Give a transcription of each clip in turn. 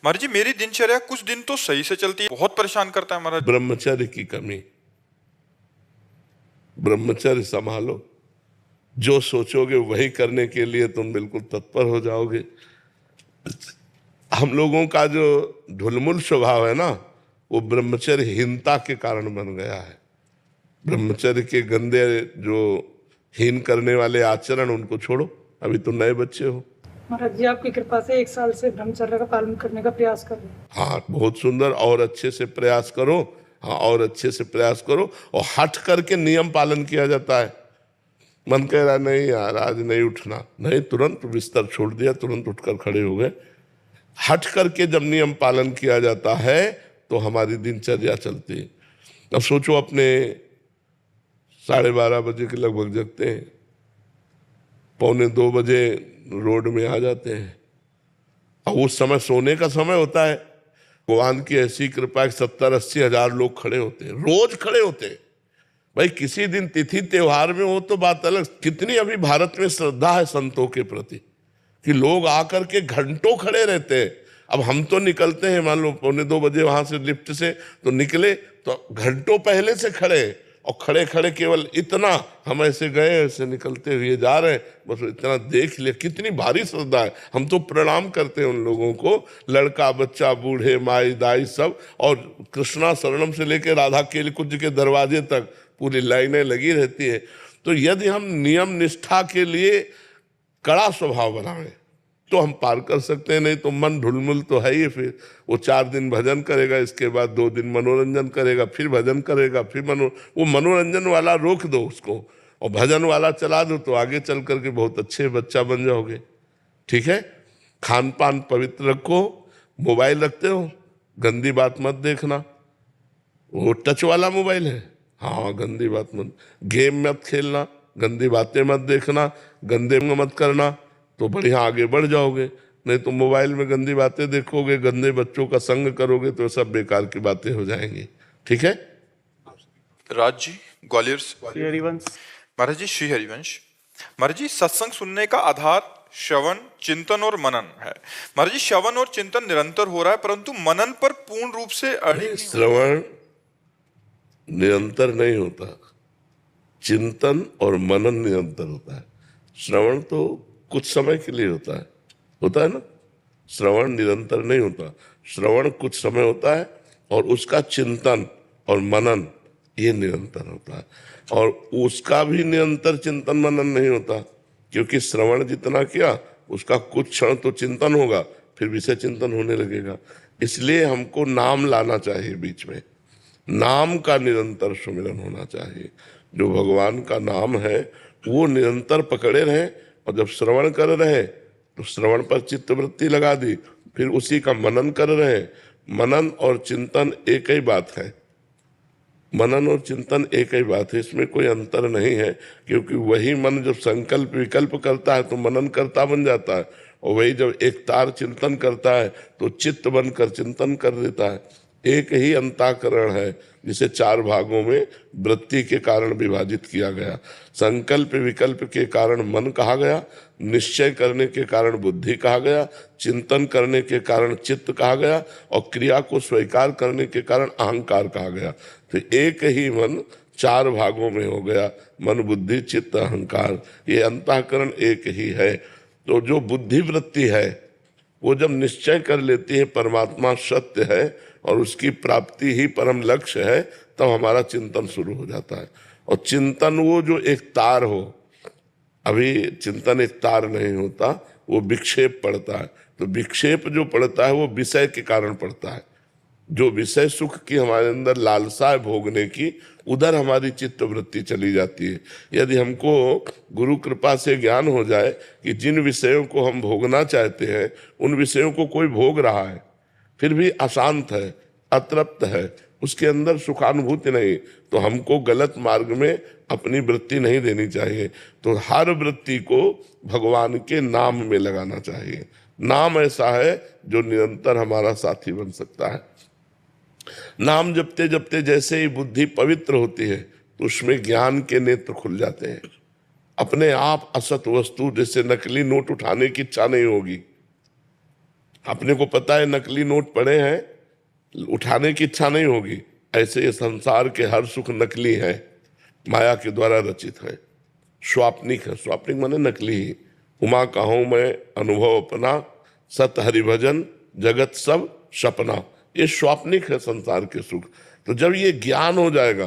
महाराज जी, मेरी दिनचर्या कुछ दिन तो सही से चलती है, बहुत परेशान करता है महाराज। ब्रह्मचर्य की कमी। ब्रह्मचर्य संभालो, जो सोचोगे वही करने के लिए तुम बिल्कुल तत्पर हो जाओगे। हम लोगों का जो ढुलमुल स्वभाव है ना, वो ब्रह्मचर्यहीनता के कारण बन गया है। ब्रह्मचर्य के गंदे जो हीन करने वाले आचरण, उनको छोड़ो, अभी तो नए बच्चे हो। महाराज जी, आपकी कृपा से 1 साल से ब्रह्मचर्य का पालन करने का प्रयास कर रहे हैं। हाँ, बहुत सुंदर, और अच्छे से प्रयास करो। हाँ, और अच्छे से प्रयास करो। और हट करके नियम पालन किया जाता है। मन कह रहा नहीं यार आज नहीं उठना, नहीं, तुरंत बिस्तर छोड़ दिया, तुरंत उठकर खड़े हो गए। हट करके जब नियम पालन किया जाता है तो हमारी दिनचर्या चलती है। अब सोचो, अपने 12:30 बजे के लगभग जगते हैं, 1:45 बजे रोड में आ जाते हैं। अब उस समय सोने का समय होता है। भगवान की ऐसी कृपा है, 70-80 हजार लोग खड़े होते हैं, रोज खड़े होते हैं। भाई किसी दिन तिथि त्योहार में हो तो बात अलग। कितनी अभी भारत में श्रद्धा है संतों के प्रति कि लोग आकर के घंटों खड़े रहते हैं। अब हम तो निकलते हैं, मान लो 1:45 बजे वहां से लिफ्ट से तो निकले, तो घंटों पहले से खड़े, और खड़े खड़े केवल इतना, हम ऐसे गए ऐसे निकलते हुए जा रहे हैं, बस इतना देख लिया। कितनी भारी श्रद्धा है। हम तो प्रणाम करते हैं उन लोगों को, लड़का बच्चा बूढ़े माई दाई सब, और कृष्णा शरणम से लेकर राधा केली कुंज के दरवाजे तक पूरी लाइनें लगी रहती है। तो यदि हम नियम निष्ठा के लिए कड़ा स्वभाव बनाएं तो हम पार कर सकते हैं, नहीं तो मन ढुलमुल तो है ही। फिर वो 4 दिन भजन करेगा, इसके बाद 2 दिन मनोरंजन करेगा, फिर भजन करेगा, फिर वो मनोरंजन वाला रोक दो उसको और भजन वाला चला दो, तो आगे चल करके बहुत अच्छे बच्चा बन जाओगे। ठीक है, खान पान पवित्र रखो। मोबाइल रखते हो, गंदी बात मत देखना, वो टच वाला मोबाइल है, हाँ गंदी बात मत। गेम मत खेलना, गंदी बातें मत देखना, गंदे मत करना, तो बढ़िया आगे बढ़ जाओगे। नहीं तो मोबाइल में गंदी बातें देखोगे, गंदे बच्चों का संग करोगे, तो सब बेकार की बातें हो जाएंगी। ठीक है। राज जी, ग्वालियर से। श्री हरिवंश। महाराज जी, श्री हरिवंश। महाराज जी, सत्संग सुनने का आधार श्रवण, चिंतन और मनन है। महाराज जी, श्रवण और चिंतन निरंतर हो रहा है, परंतु मनन पर पूर्ण रूप से अड़ी। श्रवण निरंतर नहीं होता, चिंतन और मनन निरंतर होता है। श्रवण तो कुछ समय के लिए होता है ना। श्रवण निरंतर नहीं होता, श्रवण कुछ समय होता है, और उसका चिंतन और मनन ये निरंतर होता है। और उसका भी निरंतर चिंतन मनन नहीं होता, क्योंकि श्रवण जितना किया उसका कुछ क्षण तो चिंतन होगा, फिर विषय चिंतन होने लगेगा। इसलिए हमको नाम लाना चाहिए बीच में, नाम का निरंतर सुमिरन होना चाहिए। जो भगवान का नाम है वो निरंतर पकड़े रहे, और जब श्रवण कर रहे तो श्रवण पर चित्तवृत्ति लगा दी, फिर उसी का मनन कर रहे। मनन और चिंतन एक ही बात है, मनन और चिंतन एक ही बात है, इसमें कोई अंतर नहीं है। क्योंकि वही मन जब संकल्प विकल्प करता है तो मनन करता बन जाता है, और वही जब एक तार चिंतन करता है तो चित्त बनकर चिंतन कर देता है। एक ही अंतःकरण है जिसे 4 भागों में वृत्ति के कारण विभाजित किया गया। संकल्प विकल्प के कारण मन कहा गया, निश्चय करने के कारण बुद्धि कहा गया, चिंतन करने के कारण चित्त कहा गया, और क्रिया को स्वीकार करने के कारण अहंकार कहा गया। तो एक ही मन 4 भागों में हो गया, मन बुद्धि चित्त अहंकार, ये अंतःकरण एक ही है। तो जो बुद्धि वृत्ति है वो जब निश्चय कर लेती है परमात्मा सत्य है और उसकी प्राप्ति ही परम लक्ष्य है, तब हमारा चिंतन शुरू हो जाता है। और चिंतन वो जो एक तार हो, अभी चिंतन एक तार नहीं होता, वो विक्षेप पड़ता है। तो विक्षेप जो पड़ता है वो विषय के कारण पड़ता है। जो विषय सुख की हमारे अंदर लालसा है भोगने की, उधर हमारी चित्त वृत्ति चली जाती है। यदि हमको गुरु कृपा से ज्ञान हो जाए कि जिन विषयों को हम भोगना चाहते हैं उन विषयों को कोई भोग रहा है, फिर भी अशांत है, अतृप्त है, उसके अंदर सुखानुभूति नहीं, तो हमको गलत मार्ग में अपनी वृत्ति नहीं देनी चाहिए। तो हर वृत्ति को भगवान के नाम में लगाना चाहिए। नाम ऐसा है जो निरंतर हमारा साथी बन सकता है। नाम जपते जपते जैसे ही बुद्धि पवित्र होती है तो उसमें ज्ञान के नेत्र खुल जाते हैं। अपने आप असत वस्तु, जैसे नकली नोट उठाने की इच्छा नहीं होगी, अपने को पता है नकली नोट पड़े हैं, उठाने की इच्छा नहीं होगी। ऐसे ये संसार के हर सुख नकली है, माया के द्वारा रचित है, स्वाप्निक है। स्वाप्निक माने नकली ही। उमा कहूँ मैं अनुभव अपना, सत हरिभजन जगत सब सपना। ये स्वाप्निक है संसार के सुख। तो जब ये ज्ञान हो जाएगा,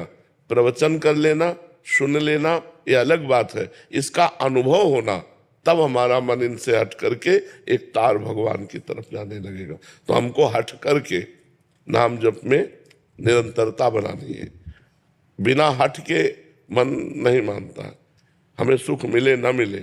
प्रवचन कर लेना, सुन लेना, ये अलग बात है, इसका अनुभव होना, तब हमारा मन इनसे हट करके एक तार भगवान की तरफ जाने लगेगा। तो हमको हट करके नाम जप में निरंतरता बनानी है। बिना हट के मन नहीं मानता है। हमें सुख मिले ना मिले,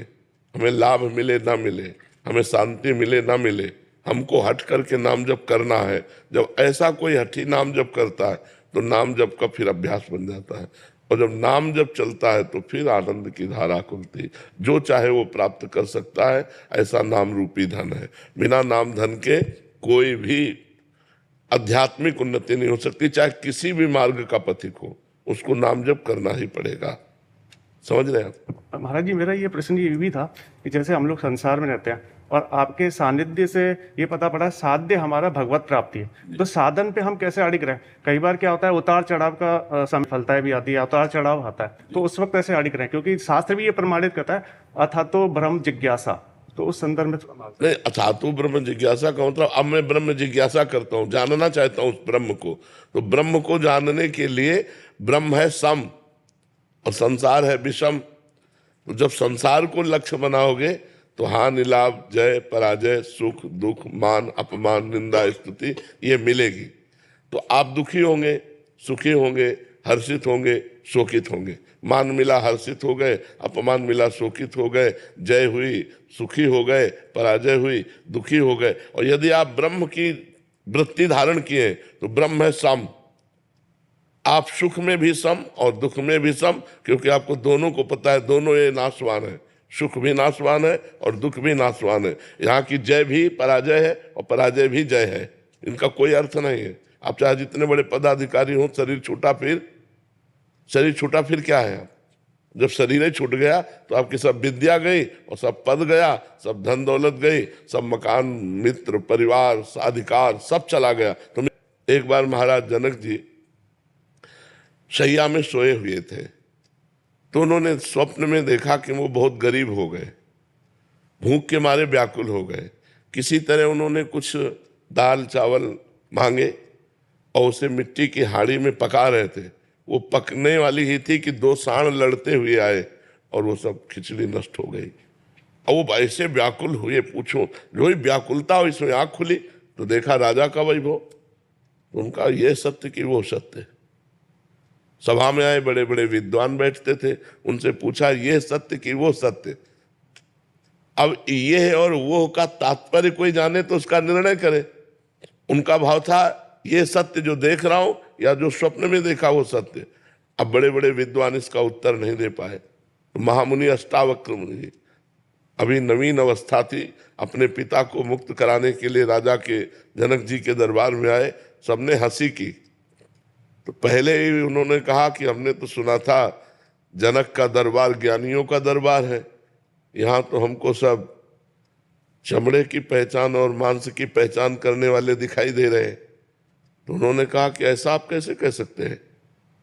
हमें लाभ मिले ना मिले, हमें शांति मिले ना मिले, हमको हट करके नाम जप करना है। जब ऐसा कोई हठी नाम जप करता है तो नाम जप का फिर अभ्यास बन जाता है, और जब नाम जप चलता है तो फिर आनंद की धारा खुलती। जो चाहे वो प्राप्त कर सकता है, ऐसा नाम रूपी धन है। बिना नाम धन के कोई भी आध्यात्मिक उन्नति नहीं हो सकती, चाहे किसी भी मार्ग का पथिक हो, उसको नाम जप करना ही पड़ेगा। समझ रहे हैं आप? महाराज जी, मेरा ये प्रश्न ये भी था कि जैसे हम लोग संसार में रहते हैं और आपके सानिध्य से ये पता पड़ा साध्य हमारा भगवत प्राप्ति है, तो साधन पे हम कैसे अड़िग रहे? कई बार क्या होता है, उतार चढ़ाव का समय फलता भी आती है, उतार चढ़ाव आता है, तो उस वक्त कैसे अड़िग रहे? क्योंकि शास्त्र भी ये प्रमाणित करता है, अथा तो ब्रह्म जिज्ञासा। तो उस संदर्भ में नहीं, अथा तो ब्रह्म जिज्ञासा का मतलब अब मैं ब्रह्म जिज्ञासा करता हूँ, जानना चाहता हूँ उस ब्रह्म को। तो ब्रह्म को जानने के लिए ब्रह्म है सम और संसार है विषम। तो जब संसार को लक्ष्य बनाओगे तो हानि लाभ, जय पराजय, सुख दुख, मान अपमान, निंदा स्तुति, ये मिलेगी। तो आप दुखी होंगे, सुखी होंगे, हर्षित होंगे, शोकित होंगे। मान मिला हर्षित हो गए, अपमान मिला शोकित हो गए, जय हुई सुखी हो गए, पराजय हुई दुखी हो गए। और यदि आप ब्रह्म की वृत्ति धारण किए तो ब्रह्म है सम। आप सुख में भी सम और दुख में भी सम, क्योंकि आपको दोनों को पता है, दोनों ये नाशवान है। सुख भी नाशवान है और दुख भी नाशवान है। यहाँ की जय भी पराजय है और पराजय भी जय है, इनका कोई अर्थ नहीं है। आप चाहे जितने बड़े पदाधिकारी हो, शरीर छूटा फिर क्या है? जब शरीर ही छूट गया तो आपकी सब विद्या गई और सब पद गया, सब धन दौलत गई, सब मकान, मित्र, परिवार, अधिकार सब चला गया। तो एक बार महाराज जनक जी शैया में सोए हुए थे, तो उन्होंने स्वप्न में देखा कि वो बहुत गरीब हो गए, भूख के मारे व्याकुल हो गए। किसी तरह उन्होंने कुछ दाल चावल मांगे और उसे मिट्टी की हाड़ी में पका रहे थे। वो पकने वाली ही थी कि दो सांड लड़ते हुए आए और वो सब खिचड़ी नष्ट हो गई। और वो ऐसे व्याकुल हुए, पूछो जो ही व्याकुलता हो, इसमें आँख खुली तो देखा राजा का वैभव। तो उनका ये सत्य कि वो सत्य। सभा में आए बड़े बड़े विद्वान बैठते थे, उनसे पूछा ये सत्य कि वो सत्य। अब ये और वो का तात्पर्य कोई जाने तो उसका निर्णय करे। उनका भाव था ये सत्य जो देख रहा हूं या जो स्वप्न में देखा वो सत्य। अब बड़े बड़े विद्वान इसका उत्तर नहीं दे पाए। तो महामुनि अष्टावक्र मुनि, अभी नवीन अवस्था थी, अपने पिता को मुक्त कराने के लिए राजा के जनक जी के दरबार में आए। सबने हंसी की। तो पहले ही उन्होंने कहा कि हमने तो सुना था जनक का दरबार ज्ञानियों का दरबार है, यहाँ तो हमको सब चमड़े की पहचान और मांस की पहचान करने वाले दिखाई दे रहे हैं। तो उन्होंने कहा कि ऐसा आप कैसे कह सकते हैं?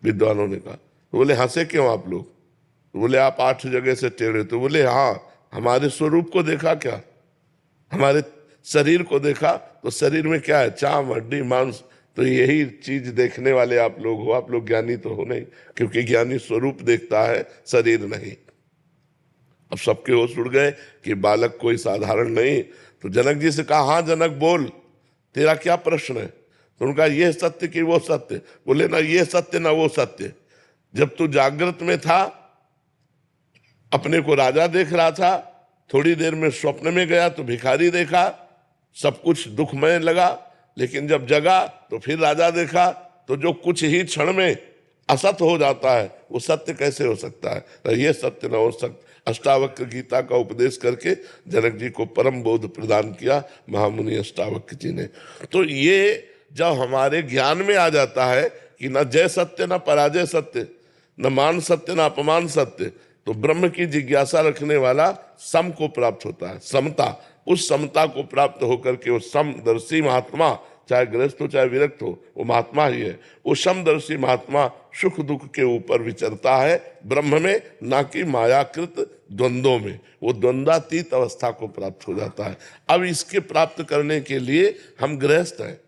विद्वानों ने कहा। तो बोले हंसे क्यों आप लोग? तो बोले आप 8 जगह से टेढ़े। तो बोले हाँ, हमारे स्वरूप को देखा क्या? हमारे शरीर को देखा तो शरीर में क्या है? चाम हड्डी मांस। तो यही चीज देखने वाले आप लोग हो। आप लोग ज्ञानी तो हो नहीं, क्योंकि ज्ञानी स्वरूप देखता है, शरीर नहीं। अब सबके होश उड़ गए कि बालक कोई साधारण नहीं। तो जनक जी से कहा हाँ जनक बोल, तेरा क्या प्रश्न है? तो उनका ये सत्य कि वो सत्य। बोले ना ये सत्य ना वो सत्य। जब तू जागृत में था अपने को राजा देख रहा था, थोड़ी देर में स्वप्न में गया तो भिखारी देखा, सब कुछ दुखमय लगा। लेकिन जब जगा तो फिर राजा देखा, तो जो कुछ ही क्षण में असत्य हो जाता है वो सत्य कैसे हो सकता है? तो ये सत्य न हो सकता। अष्टावक्र गीता का उपदेश करके जनक जी को परम बोध प्रदान किया महामुनि अष्टावक्र जी ने। तो ये जब हमारे ज्ञान में आ जाता है कि न जय सत्य न पराजय सत्य, न मान सत्य न अपमान सत्य, तो ब्रह्म की जिज्ञासा रखने वाला सम को प्राप्त होता है। समता, उस समता को प्राप्त होकर के वो समदर्शी महात्मा, चाहे गृहस्थ हो चाहे विरक्त हो, वो महात्मा ही है। वो समदर्शी महात्मा सुख दुख के ऊपर विचरता है ब्रह्म में, ना कि मायाकृत द्वंद्वों में। वो द्वंद्वातीत अवस्था को प्राप्त हो जाता है। अब इसके प्राप्त करने के लिए हम गृहस्थ हैं,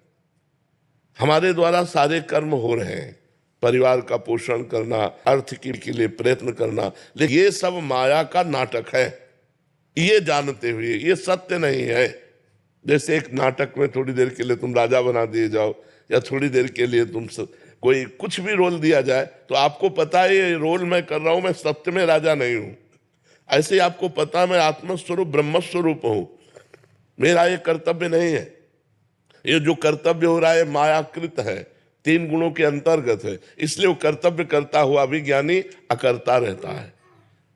हमारे द्वारा सारे कर्म हो रहे हैं, परिवार का पोषण करना, अर्थ के लिए प्रयत्न करना, लेकिन ये सब माया का नाटक है, ये जानते हुए ये सत्य नहीं है। जैसे एक नाटक में थोड़ी देर के लिए तुम राजा बना दिए जाओ, या थोड़ी देर के लिए तुम कोई कुछ भी रोल दिया जाए, तो आपको पता है ये रोल मैं कर रहा हूं, मैं सत्य में राजा नहीं हूं। ऐसे ही आपको पता है मैं आत्मस्वरूप ब्रह्मस्वरूप हूं, मेरा ये कर्तव्य नहीं है। ये जो कर्तव्य हो रहा है मायाकृत है, 3 गुणों के अंतर्गत है, इसलिए वो कर्तव्य करता हुआ भी ज्ञानी अकर्ता रहता है।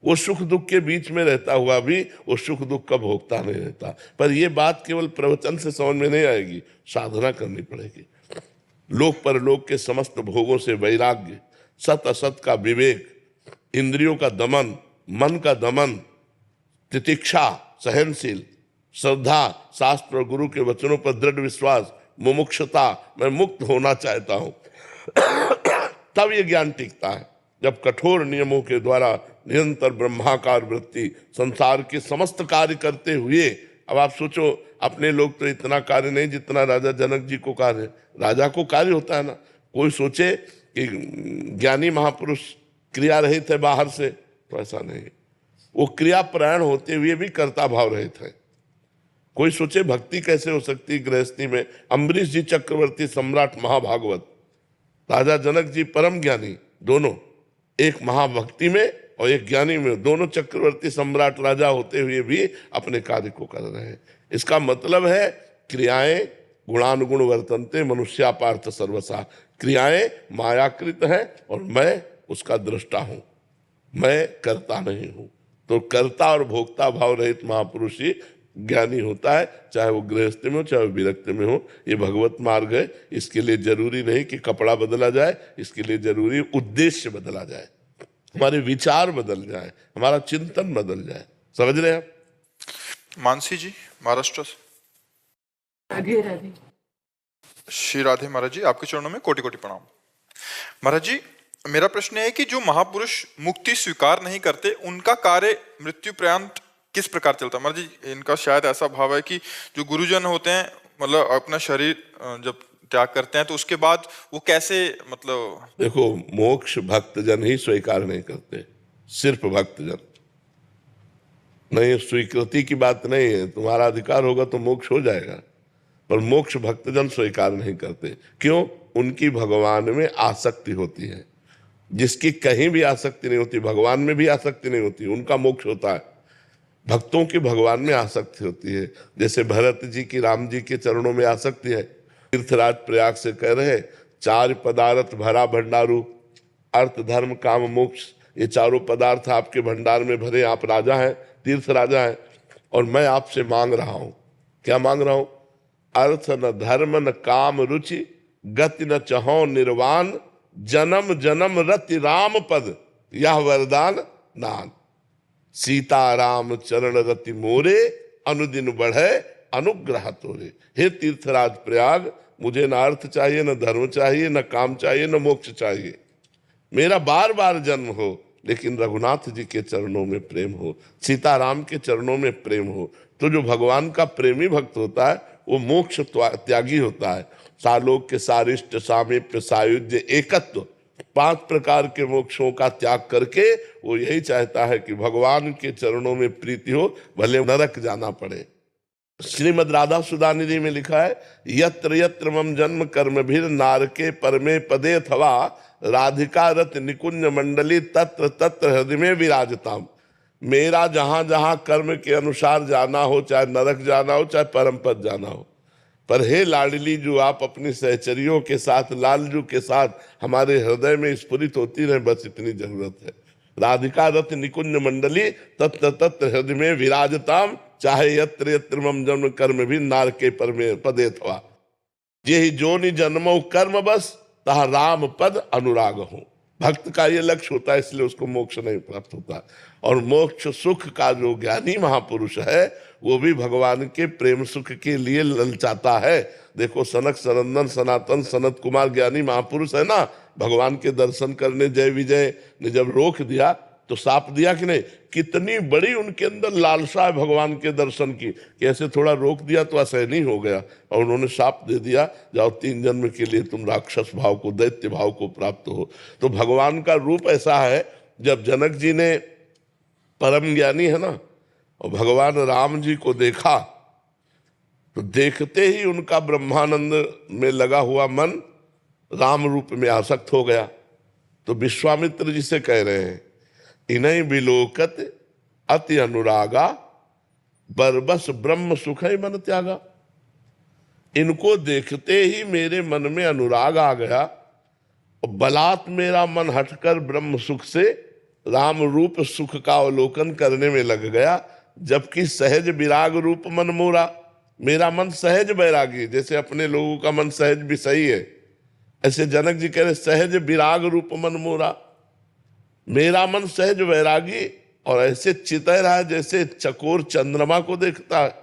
वो सुख दुख के बीच में रहता हुआ भी वो सुख दुख का भोगता नहीं रहता। पर ये बात केवल प्रवचन से समझ में नहीं आएगी, साधना करनी पड़ेगी। लोक परलोक के समस्त भोगों से वैराग्य, सत असत का विवेक, इंद्रियों का दमन, मन का दमन, तितिक्षा, सहनशील, श्रद्धा, शास्त्र और गुरु के वचनों पर दृढ़ विश्वास, मुमुक्षुता, मैं मुक्त होना चाहता हूं, तब ये ज्ञान टिकता है। जब कठोर नियमों के द्वारा निरंतर ब्रह्माकार वृत्ति संसार के समस्त कार्य करते हुए, अब आप सोचो अपने लोग तो इतना कार्य नहीं जितना राजा जनक जी को कार्य, राजा को कार्य होता है ना। कोई सोचे कि ज्ञानी महापुरुष क्रिया रहित है बाहर से, तो ऐसा नहीं, वो क्रियापरायण होते हुए भी कर्ता भाव रहित है। कोई सोचे भक्ति कैसे हो सकती गृहस्थी में। अम्बरीश जी चक्रवर्ती सम्राट महाभागवत, राजा जनक जी परम ज्ञानी, दोनों एक महाभक्ति में और एक ज्ञानी में, दोनों चक्रवर्ती सम्राट राजा होते हुए भी अपने कार्य को कर रहे हैं। इसका मतलब है क्रियाएं गुणानुगुण वर्तन्ते मनुष्या पार्थ सर्वसा। क्रियाएं मायाकृत हैं और मैं उसका दृष्टा हूं, मैं करता नहीं हूं। तो कर्ता और भोक्ता भाव रहित महापुरुष ही ज्ञानी होता है, चाहे वो गृहस्थ में हो चाहे वो विरक्त में हो। ये भगवत मार्ग है। इसके लिए जरूरी नहीं कि कपड़ा बदला जाए, इसके लिए जरूरी उद्देश्य बदला जाए, हमारे विचार बदल जाए, हमारा चिंतन बदल जाए। समझ रहे हैं आप? मानसी जी महाराष्ट्र से। राधे राधे। श्री राधे महाराज जी, आपके चरणों में कोटि कोटि प्रणाम। महाराज जी, मेरा प्रश्न है कि जो महापुरुष मुक्ति स्वीकार नहीं करते, उनका कार्य मृत्यु पर्यंत किस प्रकार चलता है? महाराज जी, इनका शायद ऐसा भाव है कि जो गुरुजन होते हैं, मतलब अपना शरीर जब त्याग करते हैं तो उसके बाद वो कैसे, मतलब देखो, मोक्ष भक्तजन ही स्वीकार नहीं करते, सिर्फ भक्तजन। नहीं, स्वीकृति की बात नहीं है, तुम्हारा अधिकार होगा तो मोक्ष हो जाएगा, पर मोक्ष भक्तजन स्वीकार नहीं करते। क्यों? उनकी भगवान में आसक्ति होती है। जिसकी कहीं भी आसक्ति नहीं होती, भगवान में भी आसक्ति नहीं होती, उनका मोक्ष होता है। भक्तों की भगवान में आसक्ति होती है। जैसे भरत जी की राम जी के चरणों में आसक्ति है। तीर्थराज प्रयाग से कह रहे, 4 पदार्थ भरा भंडारू, अर्थ धर्म काम मोक्ष, ये चारों पदार्थ आपके भंडार में भरे, आप राजा हैं, तीर्थ राजा हैं, और मैं आपसे मांग रहा हूं। क्या मांग रहा हूं? अर्थ न धर्म न काम रुचि, गति न चहो निर्वाण, जन्म जन्म रति राम पद, यह वरदान नान। सीता राम चरण रति मोरे, अनुदिन बढ़े अनुग्रह तोरे। हे तीर्थराज प्रयाग, मुझे न अर्थ चाहिए, न धर्म चाहिए, न काम चाहिए, न मोक्ष चाहिए। मेरा बार बार जन्म हो, लेकिन रघुनाथ जी के चरणों में प्रेम हो, सीताराम के चरणों में प्रेम हो। तो जो भगवान का प्रेमी भक्त होता है वो मोक्ष त्यागी होता है। सालोक के सारिष्ट, सामीप्य, सायुज्य, एकत्व, 5 प्रकार के मोक्षों का त्याग करके वो यही चाहता है कि भगवान के चरणों में प्रीति हो, भले नरक जाना पड़े। श्रीमद् राधा सुधानिधि में लिखा है, यत्र यत्र मम जन्म कर्म भीर नारके परमे पदे अथवा राधिका रत निकुंज मंडली तत्र तत्र हृदय में विराजताम। मेरा जहां जहां कर्म के अनुसार जाना हो, चाहे नरक जाना हो चाहे परम पद जाना हो, पर हे लाडली, जो आप अपनी सहचरियों के साथ, लालजू के साथ हमारे हृदय में स्फुरित होती रहे, बस इतनी जरूरत है। राधिका रथ निकुंज मंडली तत्र तत्र हृदय में विराजताम, चाहे यत्र यत्र मम जन्म कर्म भी नार के परमे पदे थवा। ये ही जोनि जन्मो कर्म बस, तहा राम पद अनुराग हो। भक्त का ये लक्ष्य होता है, इसलिए उसको मोक्ष नहीं प्राप्त होता। और मोक्ष सुख का जो ज्ञानी महापुरुष है वो भी भगवान के प्रेम सुख के लिए ललचाता है। देखो सनक सनंदन सनातन सनत कुमार ज्ञानी महापुरुष है ना, भगवान के दर्शन करने जय विजय ने जब रोक दिया तो साप दिया कि नहीं, कितनी बड़ी उनके अंदर लालसा है भगवान के दर्शन की, कि ऐसे थोड़ा रोक दिया तो असहनीय हो गया और उन्होंने साप दे दिया, जाओ 3 जन्म के लिए तुम राक्षस भाव को दैत्य भाव को प्राप्त हो। तो भगवान का रूप ऐसा है, जब जनक जी ने परम ज्ञानी है ना और भगवान राम जी को देखा तो देखते ही उनका ब्रह्मानंद में लगा हुआ मन राम रूप में आसक्त हो गया। तो विश्वामित्र जी से कह रहे हैं, इन्हीं विलोकत अति अनुरागा बरबस ब्रह्म सुख ही मन त्यागा। इनको देखते ही मेरे मन में अनुराग आ गया और बलात् मेरा मन हटकर ब्रह्म सुख से राम रूप सुख का अवलोकन करने में लग गया, जबकि सहज विराग रूप मन मोरा। मेरा मन सहज बैरागी, जैसे अपने लोगों का मन सहज भी सही है, ऐसे जनक जी कह रहे सहज विराग रूप मन मोरा। मेरा मन सहज वैरागी और ऐसे चितह रहा जैसे चकोर चंद्रमा को देखता है,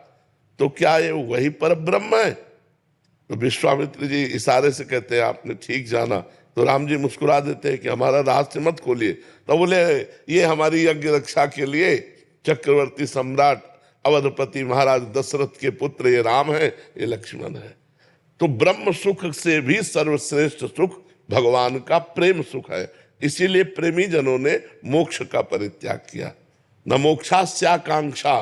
तो क्या ये वही पर ब्रह्म है? तो विश्वामित्र जी इशारे से कहते हैं आपने ठीक जाना। तो राम जी मुस्कुरा देते हैं कि हमारा रहस्य मत खोलिए। तो बोले ये हमारी यज्ञ रक्षा के लिए चक्रवर्ती सम्राट अवधपति महाराज दशरथ के पुत्र ये राम है, ये लक्ष्मण है। तो ब्रह्म सुख से भी सर्वश्रेष्ठ सुख भगवान का प्रेम सुख है। इसीलिए प्रेमी जनों ने मोक्ष का परित्याग किया। न मोक्षास्याकांक्षा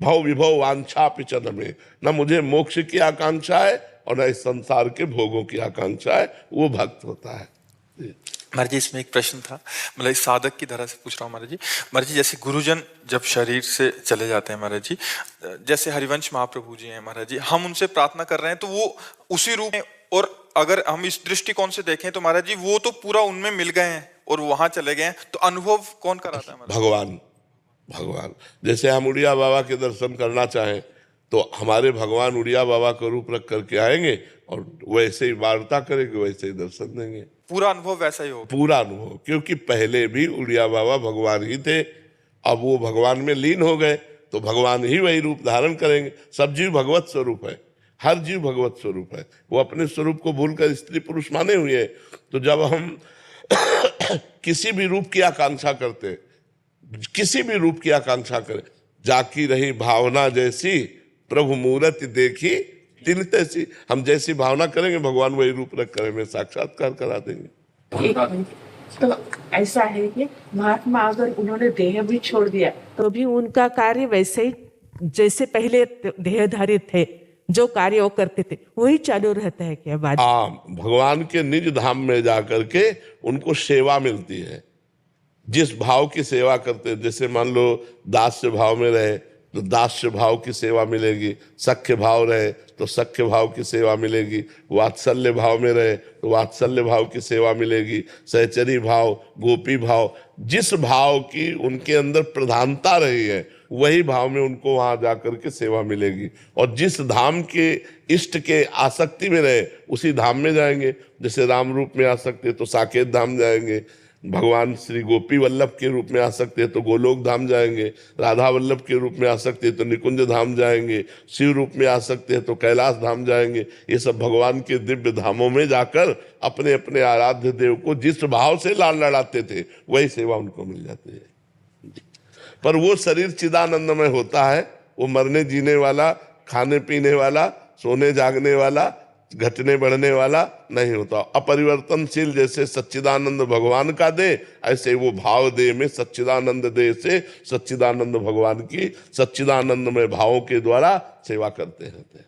भव विभव वांछा पिचन में, न मुझे मोक्ष की आकांक्षा है और न इस संसार के भोगों की आकांक्षा है, वो भक्त होता है। महाराज जी इसमें एक प्रश्न था, मतलब इस साधक की तरह से पूछ रहा हूँ महाराज जी। महाराज जी जैसे गुरुजन जब शरीर से चले जाते हैं महाराज जी, जैसे हरिवंश महाप्रभु जी हैं महाराज जी, हम उनसे प्रार्थना कर रहे हैं तो वो उसी रूप में, और अगर हम इस दृष्टिकोण से देखें तो महाराज जी वो तो पूरा उनमें मिल गए हैं और वहां चले गए हैं, तो अनुभव कौन कराता है? भगवान। भगवान जैसे हम उड़िया बाबा के दर्शन करना चाहें तो हमारे भगवान उड़िया बाबा का रूप रख करके आएंगे और वैसे ही वार्ता करेंगे, वैसे ही दर्शन देंगे। पूरा अनुभव वैसा ही होगा? पूरा अनुभव, क्योंकि पहले भी उड़िया बाबा भगवान ही थे, अब वो भगवान में लीन हो गए तो भगवान ही वही रूप धारण करेंगे। सब जीव भगवत स्वरूप है, हर जीव भगवत स्वरूप है, वो अपने स्वरूप को भूलकर स्त्री पुरुष माने हुए हैं। तो जब हम किसी भी रूप की आकांक्षा करते, किसी भी रूप की आकांक्षा करें, जाकी रही भावना जैसी प्रभु मूर्ति देखी तिन तैसी, हम जैसी भावना करेंगे भगवान वही रूप रख कर हमें साक्षात्कार करा देंगे। एक मिनट, तो ऐसा है कि महात्मा अगर उन्होंने देह भी छोड़ दिया तो भी उनका कार्य वैसे ही जैसे पहले देहधारी थे, जो कार्य वो करते थे वही चालू रहता है क्या बाद? हाँ, भगवान के निज धाम में जाकर के उनको सेवा मिलती है। जिस भाव की सेवा करते, जैसे मान लो दास्य भाव में रहे तो दास्य भाव की सेवा मिलेगी, सख्य भाव रहे तो सख्य भाव की सेवा मिलेगी, वात्सल्य भाव में रहे तो वात्सल्य भाव की सेवा मिलेगी, सहचरी भाव, गोपी भाव, जिस भाव की उनके अंदर प्रधानता रही है वही भाव में उनको वहां जाकर के सेवा मिलेगी। और जिस धाम के इष्ट के आसक्ति में रहे उसी धाम में जाएंगे। जैसे राम रूप में आ सकते तो साकेत धाम जाएंगे, भगवान श्री गोपी वल्लभ के रूप में आ सकते हैं तो गोलोक धाम जाएंगे, राधा वल्लभ के रूप में आ सकते हैं तो निकुंज धाम जाएंगे, शिव रूप में आ सकते हैं तो कैलाश धाम जाएंगे। ये सब भगवान के दिव्य धामों में जाकर अपने अपने आराध्य देव को जिस भाव से लाल लड़ाते थे वही सेवा उनको मिल जाती है। पर वो शरीर चिदानंदमय होता है, वो मरने जीने वाला, खाने पीने वाला, सोने जागने वाला, घटने बढ़ने वाला नहीं होता। अपरिवर्तनशील जैसे सच्चिदानंद भगवान का दे, ऐसे वो भाव दे में सच्चिदानंद दे से सच्चिदानंद भगवान की सच्चिदानंद में भावों के द्वारा सेवा करते रहते हैं।